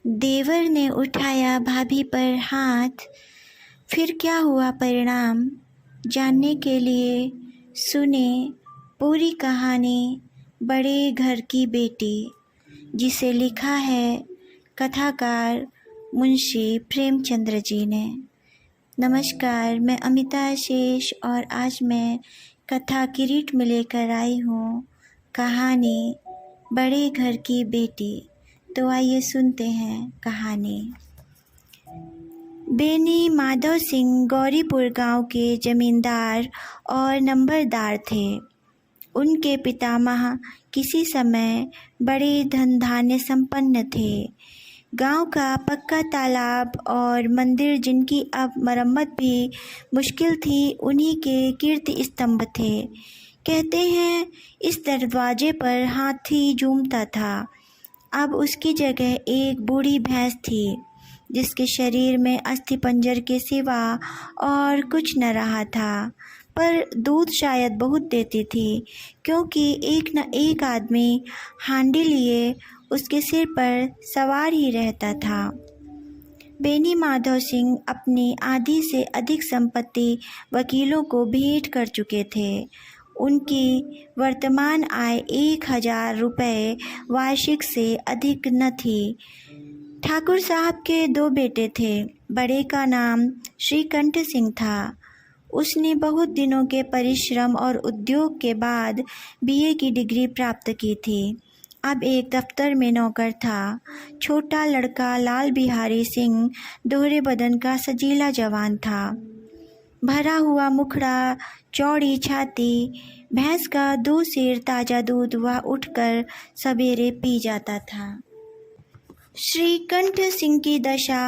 देवर ने उठाया भाभी पर हाथ। फिर क्या हुआ परिणाम जानने के लिए सुने पूरी कहानी बड़े घर की बेटी, जिसे लिखा है कथाकार मुंशी प्रेमचंद्र जी ने। नमस्कार, मैं अमिता शेष और आज मैं कथा किरीट में लेकर आई हूँ कहानी बड़े घर की बेटी। तो आइए सुनते हैं कहानी। बेनी माधव सिंह गौरीपुर गांव के जमींदार और नंबरदार थे। उनके पितामह किसी समय बड़े धन धान्य संपन्न थे। गांव का पक्का तालाब और मंदिर, जिनकी अब मरम्मत भी मुश्किल थी, उन्हीं के कीर्ति स्तंभ थे। कहते हैं इस दरवाजे पर हाथी झूमता था। अब उसकी जगह एक बूढ़ी भैंस थी, जिसके शरीर में अस्थिपंजर के सिवा और कुछ न रहा था, पर दूध शायद बहुत देती थी, क्योंकि एक न एक आदमी हांडी लिए उसके सिर पर सवार ही रहता था। बेनी माधव सिंह अपनी आधी से अधिक संपत्ति वकीलों को भेंट कर चुके थे। उनकी वर्तमान आय 1000 रुपये वार्षिक से अधिक न थी। ठाकुर साहब के 2 बेटे थे। बड़े का नाम श्रीकंठ सिंह था। उसने बहुत दिनों के परिश्रम और उद्योग के बाद बीए की डिग्री प्राप्त की थी। अब एक दफ्तर में नौकर था। छोटा लड़का लाल बिहारी सिंह दोहरे बदन का सजीला जवान था। भरा हुआ मुखड़ा, चौड़ी छाती, भैंस का 2 सेर ताज़ा दूध वह उठकर सवेरे पी जाता था। श्रीकंठ सिंह की दशा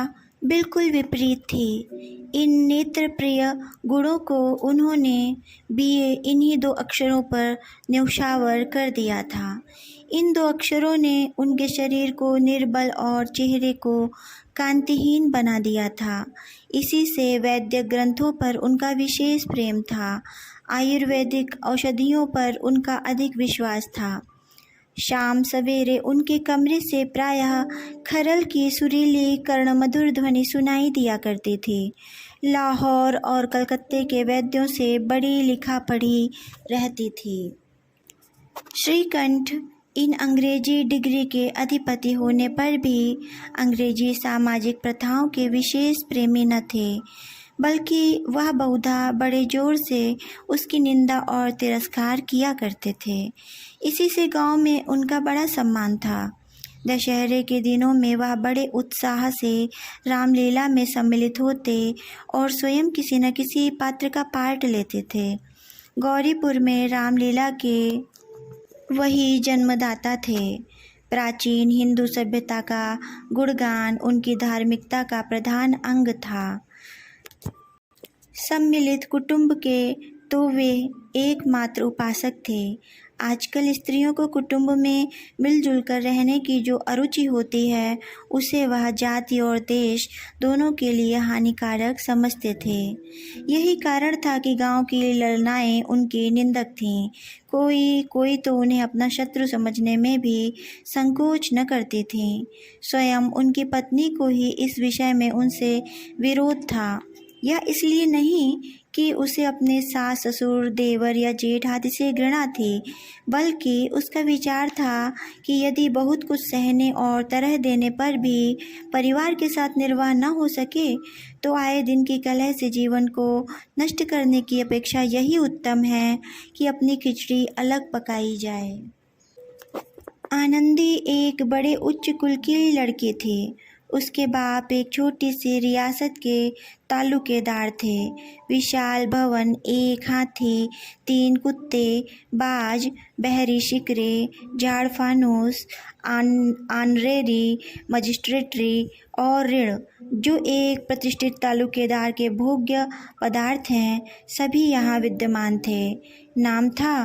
बिल्कुल विपरीत थी। इन नेत्र प्रिय गुणों को उन्होंने बीए इन्हीं 2 अक्षरों पर न्यौछावर कर दिया था। इन 2 अक्षरों ने उनके शरीर को निर्बल और चेहरे को कांतिहीन बना दिया था। इसी से वैद्य ग्रंथों पर उनका विशेष प्रेम था। आयुर्वेदिक औषधियों पर उनका अधिक विश्वास था। शाम सवेरे उनके कमरे से प्रायः खरल की सुरीली कर्णमधुर ध्वनि सुनाई दिया करती थी। लाहौर और कलकत्ते के वैद्यों से बड़ी लिखा पढ़ी रहती थी। श्रीकंठ इन अंग्रेजी डिग्री के अधिपति होने पर भी अंग्रेजी सामाजिक प्रथाओं के विशेष प्रेमी न थे, बल्कि वह बहुधा बड़े जोर से उसकी निंदा और तिरस्कार किया करते थे। इसी से गांव में उनका बड़ा सम्मान था। दशहरे के दिनों में वह बड़े उत्साह से रामलीला में सम्मिलित होते और स्वयं किसी न किसी पात्र का पार्ट लेते थे। गौरीपुर में रामलीला के वही जन्मदाता थे। प्राचीन हिंदू सभ्यता का गुणगान उनकी धार्मिकता का प्रधान अंग था। सम्मिलित कुटुंब के तो वे एकमात्र उपासक थे। आजकल स्त्रियों को कुटुंब में मिलजुल कर रहने की जो अरुचि होती है, उसे वह जाति और देश दोनों के लिए हानिकारक समझते थे। यही कारण था कि गांव की ललनाएं उनकी निंदक थीं। कोई तो उन्हें अपना शत्रु समझने में भी संकोच न करती थीं। स्वयं उनकी पत्नी को ही इस विषय में उनसे विरोध था। यह इसलिए नहीं कि उसे अपने सास ससुर देवर या जेठ आदि से घृणा थी, बल्कि उसका विचार था कि यदि बहुत कुछ सहने और तरह देने पर भी परिवार के साथ निर्वाह न हो सके, तो आए दिन की कलह से जीवन को नष्ट करने की अपेक्षा यही उत्तम है कि अपनी खिचड़ी अलग पकाई जाए। आनंदी एक बड़े उच्च कुल की लड़की थी। उसके बाप एक छोटी सी रियासत के तालुकेदार थे। विशाल भवन, एक हाथी, 3 कुत्ते, बाज, बहरी शिकरे, झाड़ फानूस, आनरेरी, मजिस्ट्रेटरी और ऋण, जो एक प्रतिष्ठित तालुकेदार के भोग्य पदार्थ हैं, सभी यहाँ विद्यमान थे। नाम था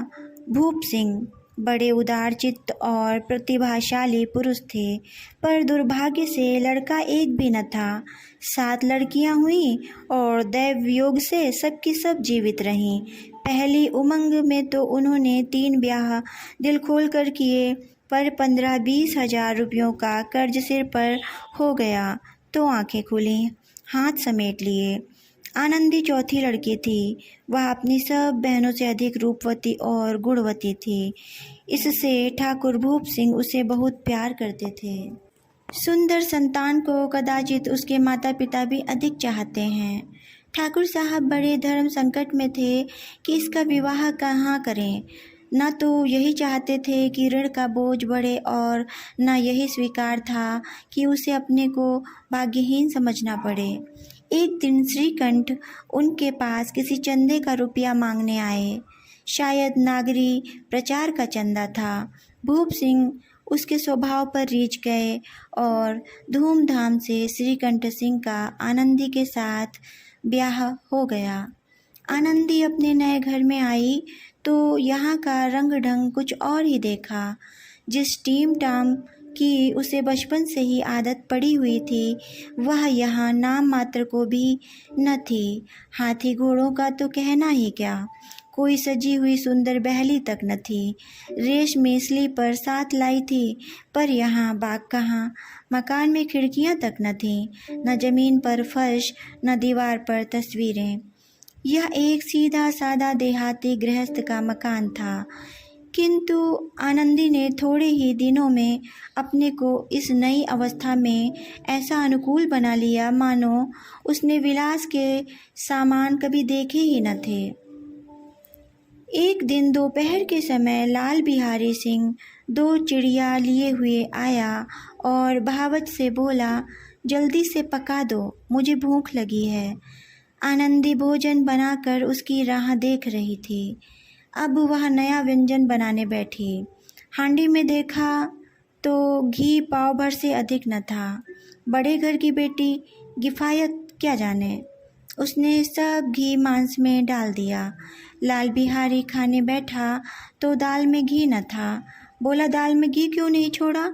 भूप सिंह। बड़े उदारचित्त और प्रतिभाशाली पुरुष थे, पर दुर्भाग्य से लड़का एक भी न था। 7 लड़कियां हुईं और दैवयोग से सबकी सब जीवित रहीं। पहली उमंग में तो उन्होंने 3 ब्याह दिल खोल कर किए, पर 15-20 हजार रुपयों का कर्ज सिर पर हो गया तो आंखें खुली, हाथ समेट लिए। आनंदी चौथी लड़की थी। वह अपनी सब बहनों से अधिक रूपवती और गुणवती थी। इससे ठाकुर भूप सिंह उसे बहुत प्यार करते थे। सुंदर संतान को कदाचित उसके माता पिता भी अधिक चाहते हैं। ठाकुर साहब बड़े धर्म संकट में थे कि इसका विवाह कहाँ करें। न तो यही चाहते थे कि ऋण का बोझ बढ़े और न यही स्वीकार था कि उसे अपने को भाग्यहीन समझना पड़े। एक दिन श्रीकंठ उनके पास किसी चंदे का रुपया मांगने आए। शायद नागरी प्रचार का चंदा था। भूप सिंह उसके स्वभाव पर रीझ गए और धूमधाम से श्रीकंठ सिंह का आनंदी के साथ ब्याह हो गया। आनंदी अपने नए घर में आई तो यहाँ का रंग ढंग कुछ और ही देखा। जिस टीम टाम की उसे बचपन से ही आदत पड़ी हुई थी, वह यहाँ नाम मात्र को भी न थी। हाथी घोड़ों का तो कहना ही क्या, कोई सजी हुई सुंदर बहली तक न थी। रेशमी स्लीपर साथ लाई थी, पर यहाँ बाग कहाँ। मकान में खिड़कियाँ तक न थीं, न जमीन पर फर्श, न दीवार पर तस्वीरें। यह एक सीधा सादा देहाती गृहस्थ का मकान था। किंतु आनंदी ने थोड़े ही दिनों में अपने को इस नई अवस्था में ऐसा अनुकूल बना लिया मानो उसने विलास के सामान कभी देखे ही न थे। एक दिन दोपहर के समय लाल बिहारी सिंह 2 चिड़िया लिए हुए आया और बहावत से बोला, जल्दी से पका दो, मुझे भूख लगी है। आनंदी भोजन बनाकर उसकी राह देख रही थी। अब वह नया व्यंजन बनाने बैठी। हांडी में देखा तो घी पाव भर से अधिक न था। बड़े घर की बेटी किफायत क्या जाने, उसने सब घी मांस में डाल दिया। लाल बिहारी खाने बैठा तो दाल में घी न था। बोला, दाल में घी क्यों नहीं छोड़ा?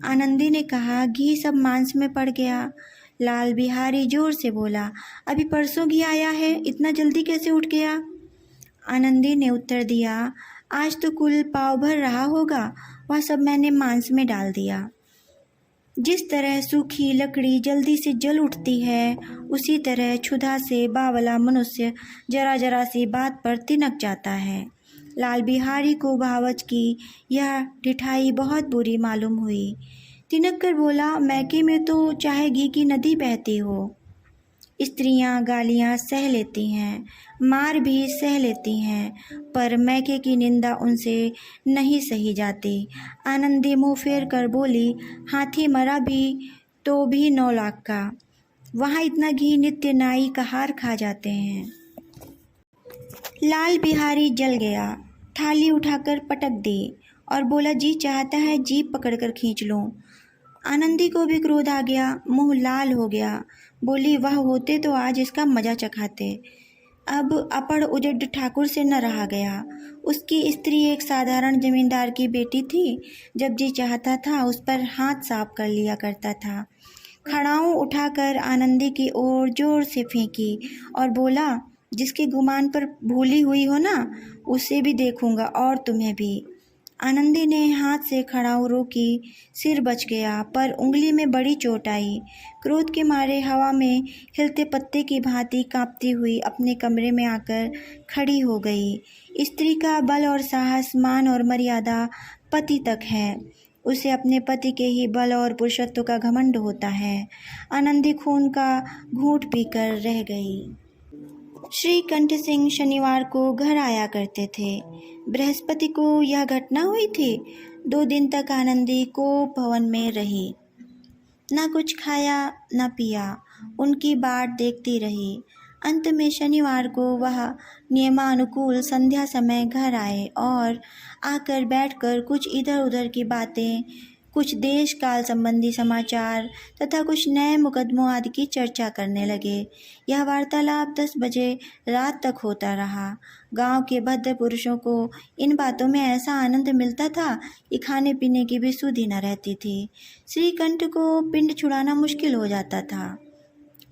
आनंदी ने कहा, घी सब मांस में पड़ गया। लाल बिहारी जोर से बोला, अभी परसों घी आया है, इतना जल्दी कैसे उठ गया? आनंदी ने उत्तर दिया, आज तो कुल पाव भर रहा होगा, वह सब मैंने मांस में डाल दिया। जिस तरह सूखी लकड़ी जल्दी से जल उठती है, उसी तरह क्षुधा से बावला मनुष्य जरा जरा सी बात पर तिनक जाता है। लाल बिहारी को बहावच की यह ढिठाई बहुत बुरी मालूम हुई। तिनक कर बोला, मैके में तो चाहे घी की नदी बहती हो। स्त्रियां गालियां सह लेती हैं, मार भी सह लेती हैं, पर मैके की निंदा उनसे नहीं सही जाती। आनंदी मुँह फेर कर बोली, हाथी मरा भी तो भी 9 लाख का। वहाँ इतना घी नित्य नाई का हार खा जाते हैं। लाल बिहारी जल गया, थाली उठाकर पटक दी और बोला, जी चाहता है जीभ पकड़कर खींच लूं। आनंदी को भी क्रोध आ गया, मुंह लाल हो गया। बोली, वह होते तो आज इसका मजा चखाते। अब अपड़ उजड़ ठाकुर से न रहा गया। उसकी स्त्री एक साधारण जमींदार की बेटी थी। जब जी चाहता था उस पर हाथ साफ कर लिया करता था। खड़ाऊ उठाकर आनंदी की ओर जोर से फेंकी और बोला, जिसके गुमान पर भूली हुई हो ना, उसे भी देखूंगा और तुम्हें भी। आनंदी ने हाथ से खड़ाऊ रोकी, सिर बच गया, पर उंगली में बड़ी चोट आई। क्रोध के मारे हवा में हिलते पत्ते की भांति कांपती हुई अपने कमरे में आकर खड़ी हो गई। स्त्री का बल और साहस, मान और मर्यादा पति तक है। उसे अपने पति के ही बल और पुरुषत्व का घमंड होता है। आनंदी खून का घूंट पीकर रह गई। श्रीकंठ सिंह शनिवार को घर आया करते थे। बृहस्पति को यह घटना हुई थी। 2 दिन तक आनंदी को भवन में रही, न कुछ खाया न पिया, उनकी बाट देखती रही। अंत में शनिवार को वह नियमानुकूल संध्या समय घर आए और आकर बैठकर कुछ इधर उधर की बातें, कुछ देश काल संबंधी समाचार तथा कुछ नए मुकदमों आदि की चर्चा करने लगे। यह वार्तालाप 10 बजे रात तक होता रहा। गांव के भद्र पुरुषों को इन बातों में ऐसा आनंद मिलता था कि खाने पीने की भी सुधि न रहती थी। श्रीकंठ को पिंड छुड़ाना मुश्किल हो जाता था।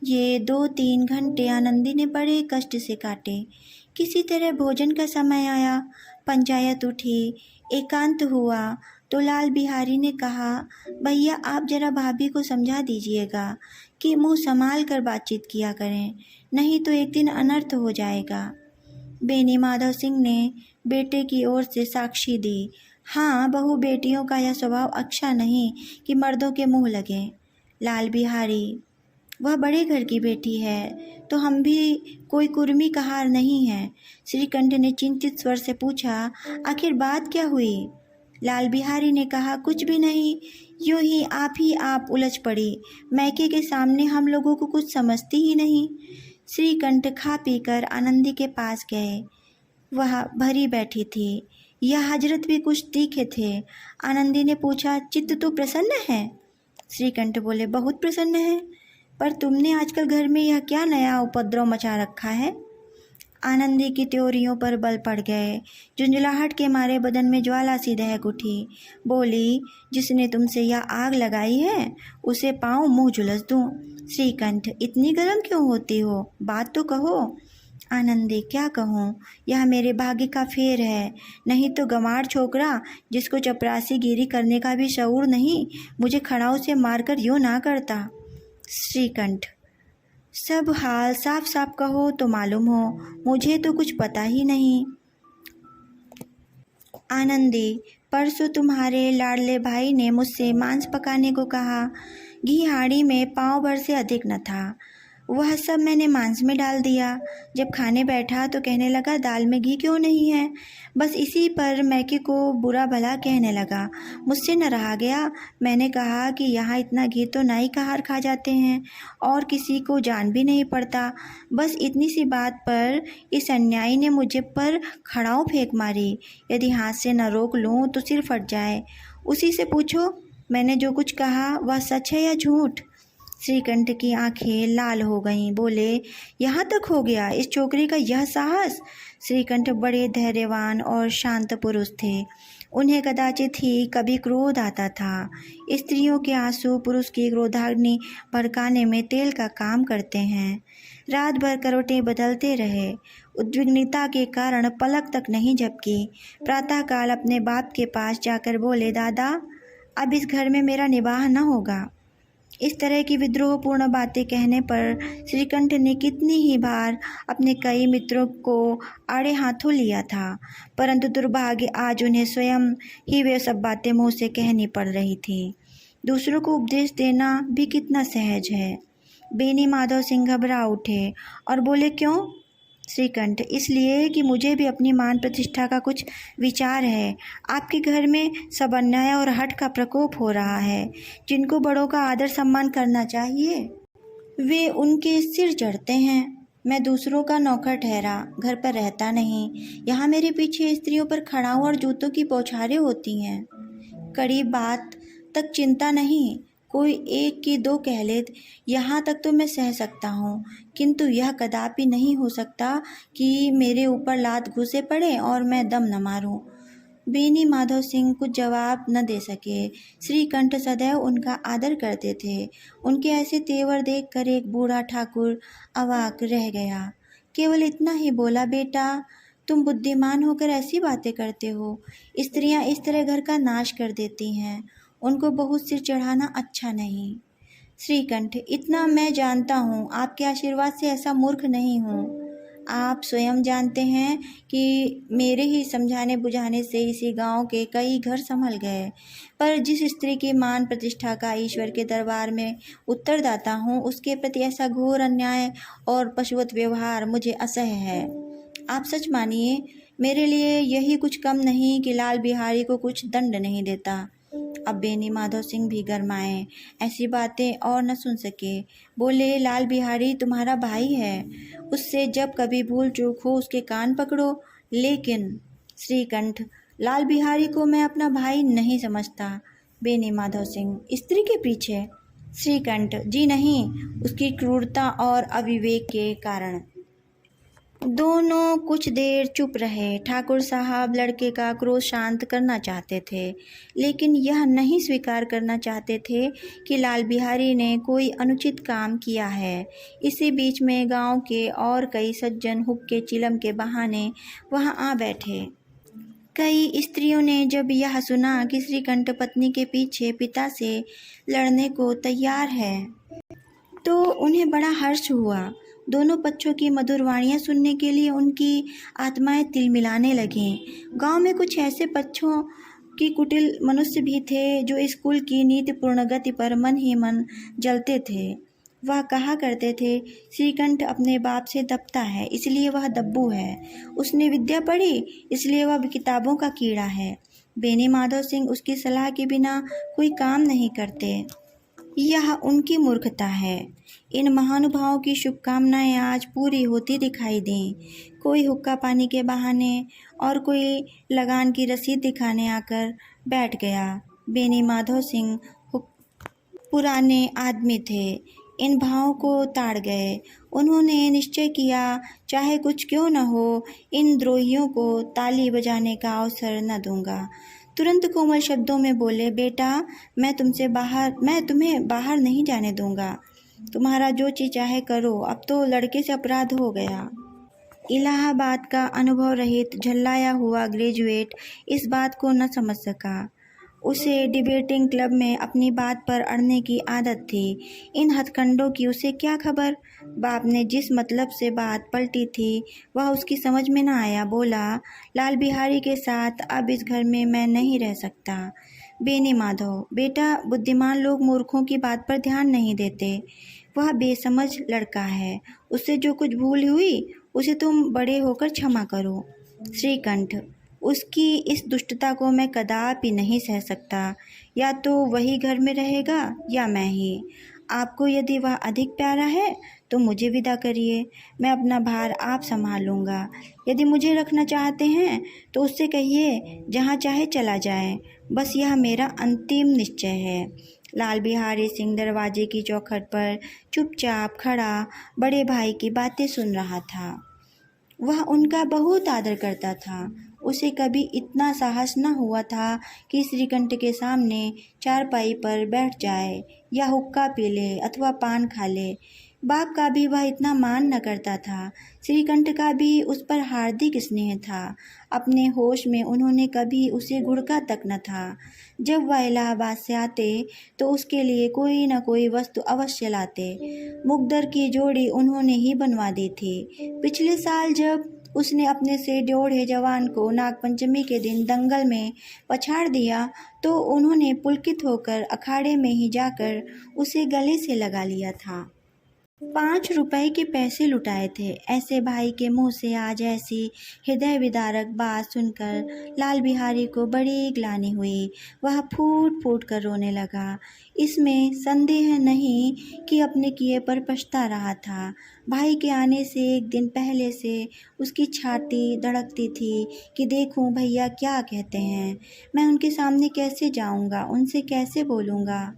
ये 2-3 घंटे आनंदी ने बड़े कष्ट से काटे। किसी तरह भोजन का समय आया, पंचायत उठी, एकांत हुआ। तो लाल बिहारी ने कहा, भैया आप जरा भाभी को समझा दीजिएगा कि मुंह संभाल कर बातचीत किया करें, नहीं तो एक दिन अनर्थ हो जाएगा। बेनी माधव सिंह ने बेटे की ओर से साक्षी दी। हाँ, बहू बेटियों का यह स्वभाव अच्छा नहीं कि मर्दों के मुंह लगे। लाल बिहारी, वह बड़े घर की बेटी है, तो हम भी कोई कुर्मी कहार नहीं हैं। श्रीकंठ ने चिंतित स्वर से पूछा, आखिर बात क्या हुई? लाल बिहारी ने कहा, कुछ भी नहीं, यूं ही आप उलझ पड़ी। मैके के सामने हम लोगों को कुछ समझती ही नहीं। श्रीकंठ खा पीकर आनंदी के पास गए। वह भरी बैठी थी। यह हजरत भी कुछ तीखे थे। आनंदी ने पूछा, चित्त तो प्रसन्न है? श्रीकंठ बोले, बहुत प्रसन्न है, पर तुमने आजकल घर में यह क्या नया उपद्रव मचा रखा है? आनंदी की त्योरियों पर बल पड़ गए। झुंझलाहट के मारे बदन में ज्वाला सी दहक उठी। बोली, जिसने तुमसे यह आग लगाई है उसे पाँव मुँह झुलस दूं। श्रीकंठ, इतनी गर्म क्यों होती हो? बात तो कहो। आनंदी, क्या कहूँ, यह मेरे भाग्य का फेर है, नहीं तो गंवार छोकरा जिसको चपरासी गिरी करने का भी शऊर नहीं, मुझे खड़ाऊ से मारकर यूँ ना करता। श्रीकंठ, सब हाल साफ साफ कहो तो मालूम हो, मुझे तो कुछ पता ही नहीं। आनंदी, परसों तुम्हारे लाडले भाई ने मुझसे मांस पकाने को कहा। घी हांडी में पाँव भर से अधिक न था। वह सब मैंने मांस में डाल दिया। जब खाने बैठा तो कहने लगा, दाल में घी क्यों नहीं है? बस इसी पर मैके को बुरा भला कहने लगा। मुझसे न रहा गया। मैंने कहा कि यहाँ इतना घी तो नाई कहार खा जाते हैं और किसी को जान भी नहीं पड़ता। बस इतनी सी बात पर इस अन्यायी ने मुझे पर खड़ाऊ फेंक मारी। यदि हाथ से न रोक लूँ तो सिर फट जाए। उसी से पूछो, मैंने जो कुछ कहा वह सच है या झूठ? श्रीकंठ की आंखें लाल हो गईं। बोले, यहाँ तक हो गया इस छोकरी का यह साहस? श्रीकंठ बड़े धैर्यवान और शांत पुरुष थे। उन्हें कदाचित ही कभी क्रोध आता था। स्त्रियों के आंसू पुरुष की क्रोधाग्नि भड़काने में तेल का काम करते हैं। रात भर करवटें बदलते रहे। उद्विग्नता के कारण पलक तक नहीं झपकी। प्रातःकाल अपने बाप के पास जाकर बोले, दादा, अब इस घर में मेरा निवाह न होगा। इस तरह की विद्रोहपूर्ण बातें कहने पर श्रीकंठ ने कितनी ही बार अपने कई मित्रों को आड़े हाथों लिया था, परंतु दुर्भाग्य आज उन्हें स्वयं ही वे सब बातें मुंह से कहनी पड़ रही थी। दूसरों को उपदेश देना भी कितना सहज है। बेनी माधव सिंह घबरा उठे और बोले, क्यों? श्रीकंठ, इसलिए कि मुझे भी अपनी मान प्रतिष्ठा का कुछ विचार है। आपके घर में सब अन्याय और हठ का प्रकोप हो रहा है। जिनको बड़ों का आदर सम्मान करना चाहिए वे उनके सिर चढ़ते हैं। मैं दूसरों का नौकर ठहरा, घर पर रहता नहीं। यहाँ मेरे पीछे स्त्रियों पर खड़ाऊ और जूतों की बौछारें होती हैं। कड़ी बात तक चिंता नहीं, कोई एक की दो कह ले, यहाँ तक तो मैं सह सकता हूँ, किंतु यह कदापि नहीं हो सकता कि मेरे ऊपर लात घुसे पड़े और मैं दम न मारूं। बेनी माधव सिंह कुछ जवाब न दे सके। श्रीकंठ सदैव उनका आदर करते थे। उनके ऐसे तेवर देखकर एक बूढ़ा ठाकुर अवाक रह गया। केवल इतना ही बोला, बेटा, तुम बुद्धिमान होकर ऐसी बातें करते हो। स्त्रियां इस तरह घर का नाश कर देती हैं। उनको बहुत सिर चढ़ाना अच्छा नहीं। श्रीकंठ, इतना मैं जानता हूँ, आपके आशीर्वाद से ऐसा मूर्ख नहीं हूँ। आप स्वयं जानते हैं कि मेरे ही समझाने बुझाने से इसी गांव के कई घर संभल गए, पर जिस स्त्री की मान प्रतिष्ठा का ईश्वर के दरबार में उत्तरदाता हूँ, उसके प्रति ऐसा घोर अन्याय और पशुवत व्यवहार मुझे असह्य है। आप सच मानिए, मेरे लिए यही कुछ कम नहीं कि लाल बिहारी को कुछ दंड नहीं देता। अब बेनी माधव सिंह भी गरमाए, ऐसी बातें और न सुन सके। बोले, लाल बिहारी तुम्हारा भाई है, उससे जब कभी भूल चूक हो उसके कान पकड़ो। लेकिन श्रीकंठ, लाल बिहारी को मैं अपना भाई नहीं समझता। बेनी माधव सिंह, स्त्री के पीछे? श्रीकंठ, जी नहीं, उसकी क्रूरता और अविवेक के कारण। दोनों कुछ देर चुप रहे। ठाकुर साहब लड़के का क्रोध शांत करना चाहते थे, लेकिन यह नहीं स्वीकार करना चाहते थे कि लाल बिहारी ने कोई अनुचित काम किया है। इसी बीच में गांव के और कई सज्जन हुक्के चिलम के बहाने वहां आ बैठे। कई स्त्रियों ने जब यह सुना कि श्रीकंठ पत्नी के पीछे पिता से लड़ने को तैयार है तो उन्हें बड़ा हर्ष हुआ। दोनों पक्षों की मधुर वाणियाँ सुनने के लिए उनकी आत्माएं तिलमिलाने लगीं। गांव में कुछ ऐसे पक्षों की कुटिल मनुष्य भी थे जो स्कूल की नीतिपूर्ण गति पर मन ही मन जलते थे। वह कहा करते थे, श्रीकंठ अपने बाप से दबता है इसलिए वह दब्बू है, उसने विद्या पढ़ी इसलिए वह किताबों का कीड़ा है। बेनी माधव सिंह उसकी सलाह के बिना कोई काम नहीं करते, यह उनकी मूर्खता है। इन महानुभावों की शुभकामनाएं आज पूरी होती दिखाई दें। कोई हुक्का पानी के बहाने और कोई लगान की रसीद दिखाने आकर बैठ गया। बेनी माधव सिंह पुराने आदमी थे, इन भावों को ताड़ गए। उन्होंने निश्चय किया, चाहे कुछ क्यों न हो, इन द्रोहियों को ताली बजाने का अवसर न दूंगा। तुरंत कोमल शब्दों में बोले, बेटा मैं तुम्हें बाहर नहीं जाने दूंगा। तुम्हारा जो चीज़ चाहे करो, अब तो लड़के से अपराध हो गया। इलाहाबाद का अनुभव रहित झल्लाया हुआ ग्रेजुएट इस बात को न समझ सका। उसे डिबेटिंग क्लब में अपनी बात पर अड़ने की आदत थी। इन हथकंडों की उसे क्या खबर। बाप ने जिस मतलब से बात पलटी थी वह उसकी समझ में न आया। बोला, लाल बिहारी के साथ अब इस घर में मैं नहीं रह सकता। बेनी माधव, बेटा बुद्धिमान लोग मूर्खों की बात पर ध्यान नहीं देते। वह बेसमझ लड़का है, उससे जो कुछ भूल हुई उसे तुम बड़े होकर क्षमा करो। श्रीकंठ, उसकी इस दुष्टता को मैं कदापि नहीं सह सकता। या तो वही घर में रहेगा या मैं ही। आपको यदि वह अधिक प्यारा है तो मुझे विदा करिए, मैं अपना भार आप संभाल लूँगा। यदि मुझे रखना चाहते हैं तो उससे कहिए जहाँ चाहे चला जाए, बस यह मेरा अंतिम निश्चय है। लाल बिहारी सिंह दरवाजे की चौखट पर चुपचाप खड़ा बड़े भाई की बातें सुन रहा था। वह उनका बहुत आदर करता था। उसे कभी इतना साहस न हुआ था कि श्रीकंठ के सामने चारपाई पर बैठ जाए या हुक्का पी ले अथवा पान खा ले। बाप का भी वह इतना मान न करता था। श्रीकंठ का भी उस पर हार्दिक स्नेह था। अपने होश में उन्होंने कभी उसे घुड़का तक न था। जब वह इलाहाबाद से आते तो उसके लिए कोई न कोई वस्तु अवश्य लाते। मुकद्दर की जोड़ी उन्होंने ही बनवा दी थी। पिछले साल जब उसने अपने से ड्योढ़े जवान को नागपंचमी के दिन दंगल में पछाड़ दिया तो उन्होंने पुलकित होकर अखाड़े में ही जाकर उसे गले से लगा लिया था। 5 रुपए के पैसे लुटाए थे। ऐसे भाई के मुंह से आज ऐसी हृदय विदारक बात सुनकर लाल बिहारी को बड़ी ग्लानि हुई। वह फूट फूट कर रोने लगा। इसमें संदेह नहीं कि अपने किए पर पछता रहा था। भाई के आने से एक दिन पहले से उसकी छाती धड़कती थी कि देखूं भैया क्या कहते हैं, मैं उनके सामने कैसे जाऊंगा, उनसे कैसे बोलूँगा,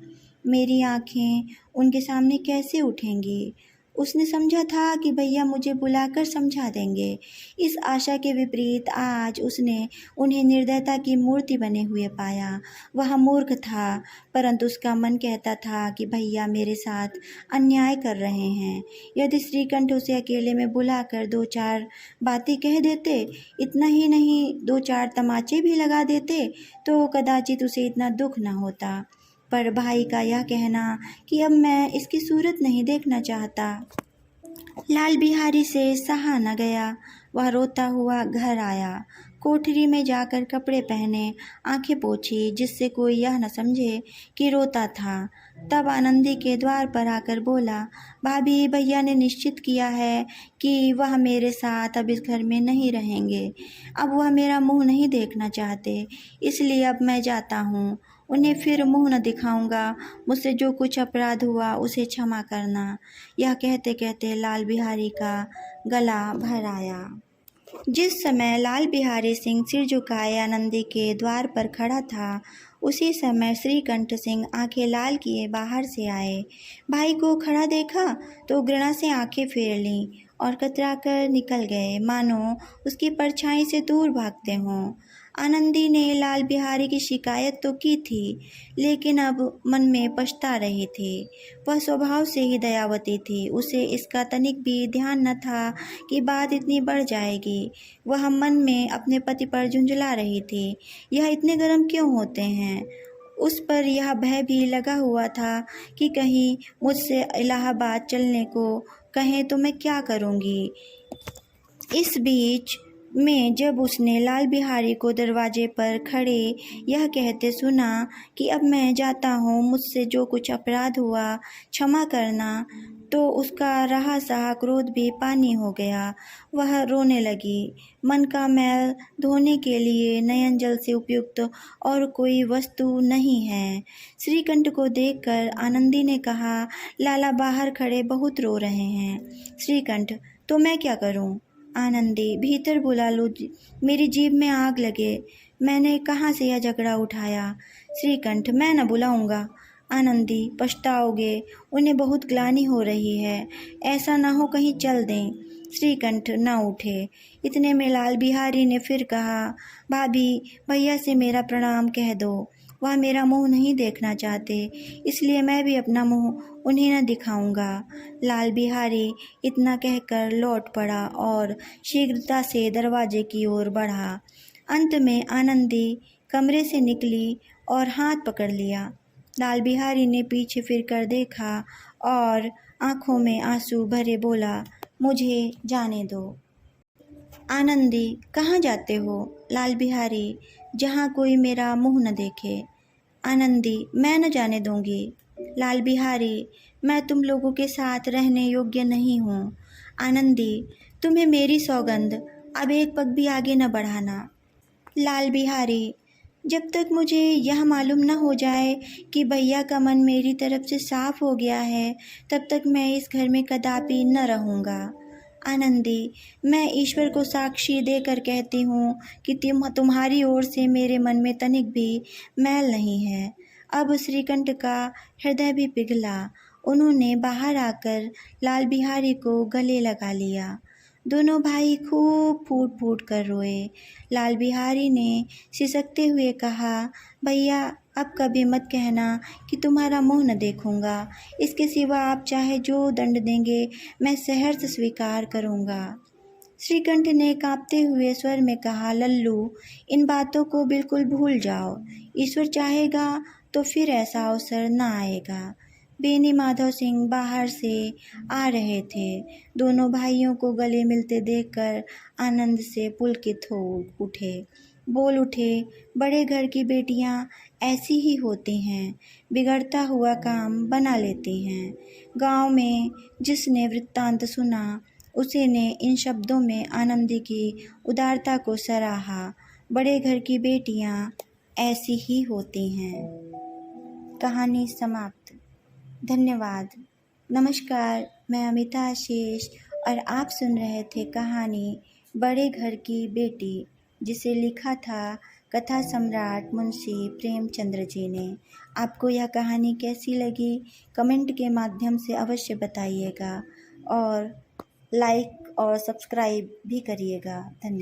मेरी आँखें उनके सामने कैसे उठेंगी। उसने समझा था कि भैया मुझे बुलाकर समझा देंगे। इस आशा के विपरीत आज उसने उन्हें निर्दयता की मूर्ति बने हुए पाया। वह मूर्ख था, परंतु उसका मन कहता था कि भैया मेरे साथ अन्याय कर रहे हैं। यदि श्रीकंठ उसे अकेले में बुलाकर 2-4 बातें कह देते, इतना ही नहीं 2-4 तमाचे भी लगा देते तो कदाचित उसे इतना दुख न होता। पर भाई का यह कहना कि अब मैं इसकी सूरत नहीं देखना चाहता, लाल बिहारी से सहा न गया। वह रोता हुआ घर आया। कोठरी में जाकर कपड़े पहने, आंखें पोंछी जिससे कोई यह न समझे कि रोता था। तब आनंदी के द्वार पर आकर बोला, भाभी भैया ने निश्चित किया है कि वह मेरे साथ अब इस घर में नहीं रहेंगे। अब वह मेरा मुंह नहीं देखना चाहते, इसलिए अब मैं जाता हूँ। उन्हें फिर मुंह न दिखाऊंगा। मुझसे जो कुछ अपराध हुआ उसे क्षमा करना। यह कहते कहते लाल बिहारी का गला भर आया। जिस समय लाल बिहारी सिंह सिर झुकाए आनंदी के द्वार पर खड़ा था, उसी समय श्रीकंठ सिंह आंखें लाल किए बाहर से आए। भाई को खड़ा देखा तो घृणा से आंखें फेर लीं और कतरा कर निकल गए, मानो उसकी परछाई से दूर भागते हों। आनंदी ने लाल बिहारी की शिकायत तो की थी, लेकिन अब मन में पछता रहे थे। वह स्वभाव से ही दयावती थी, उसे इसका तनिक भी ध्यान न था कि बात इतनी बढ़ जाएगी। वह मन में अपने पति पर झुंझला रही थी, यह इतने गर्म क्यों होते हैं। उस पर यह भय भी लगा हुआ था कि कहीं मुझसे इलाहाबाद चलने को कहें तो मैं क्या करूँगी। इस बीच में जब उसने लाल बिहारी को दरवाजे पर खड़े यह कहते सुना कि अब मैं जाता हूँ, मुझसे जो कुछ अपराध हुआ क्षमा करना, तो उसका रहा सहा क्रोध भी पानी हो गया। वह रोने लगी। मन का मैल धोने के लिए नयन जल से उपयुक्त और कोई वस्तु नहीं है। श्रीकंठ को देखकर आनंदी ने कहा, लाला बाहर खड़े बहुत रो रहे हैं। श्रीकंठ, तो मैं क्या करूं? आनंदी, भीतर बुला लो, मेरी जीभ में आग लगे। मैंने कहाँ से यह झगड़ा उठाया? श्रीकंठ, मैं न बुलाऊंगा। आनंदी, पछताओगे, उन्हें बहुत ग्लानि हो रही है, ऐसा न हो कहीं चल दें। श्रीकंठ न उठे। इतने में लाल बिहारी ने फिर कहा, भाभी, भैया से मेरा प्रणाम कह दो। वह मेरा मुंह नहीं देखना चाहते, इसलिए मैं भी अपना मुंह उन्हें न दिखाऊंगा। लाल बिहारी इतना कहकर लौट पड़ा और शीघ्रता से दरवाजे की ओर बढ़ा। अंत में आनंदी कमरे से निकली और हाथ पकड़ लिया। लाल बिहारी ने पीछे फिरकर देखा और आंखों में आंसू भरे बोला, मुझे जाने दो। आनंदी, कहाँ जाते हो? लाल बिहारी, जहाँ कोई मेरा मुंह न देखे। आनंदी, मैं न जाने दूंगी। लाल बिहारी, मैं तुम लोगों के साथ रहने योग्य नहीं हूँ। आनंदी, तुम्हें मेरी सौगंध, अब एक पग भी आगे न बढ़ाना। लाल बिहारी, जब तक मुझे यह मालूम न हो जाए कि भैया का मन मेरी तरफ से साफ हो गया है, तब तक मैं इस घर में कदापि न रहूँगा। आनंदी, मैं ईश्वर को साक्षी देकर कहती हूँ कि तुम्हारी ओर से मेरे मन में तनिक भी मैल नहीं है। अब श्रीकंठ का हृदय भी पिघला। उन्होंने बाहर आकर लाल बिहारी को गले लगा लिया। दोनों भाई खूब फूट फूट कर रोए। लाल बिहारी ने सिसकते हुए कहा, भैया, अब कभी मत कहना कि तुम्हारा मुंह न देखूंगा। इसके सिवा आप चाहे जो दंड देंगे मैं सहर्ष स्वीकार करूंगा। श्रीकंठ ने कांपते हुए स्वर में कहा, लल्लू, इन बातों को बिल्कुल भूल जाओ। ईश्वर चाहेगा तो फिर ऐसा अवसर न आएगा। बेनी माधव सिंह बाहर से आ रहे थे। दोनों भाइयों को गले मिलते देखकर आनंद से पुलकित हो उठे। बोल उठे, बड़े घर की बेटियां ऐसी ही होती हैं, बिगड़ता हुआ काम बना लेती हैं। गांव में जिसने वृत्तांत सुना उसी ने इन शब्दों में आनंदी की उदारता को सराहा। बड़े घर की बेटियां ऐसी ही होती हैं। कहानी समाप्त। धन्यवाद। नमस्कार, मैं अमिता आशीष और आप सुन रहे थे कहानी बड़े घर की बेटी, जिसे लिखा था कथा सम्राट मुंशी प्रेमचंद्र जी ने। आपको यह कहानी कैसी लगी कमेंट के माध्यम से अवश्य बताइएगा और लाइक और सब्सक्राइब भी करिएगा। धन्यवाद।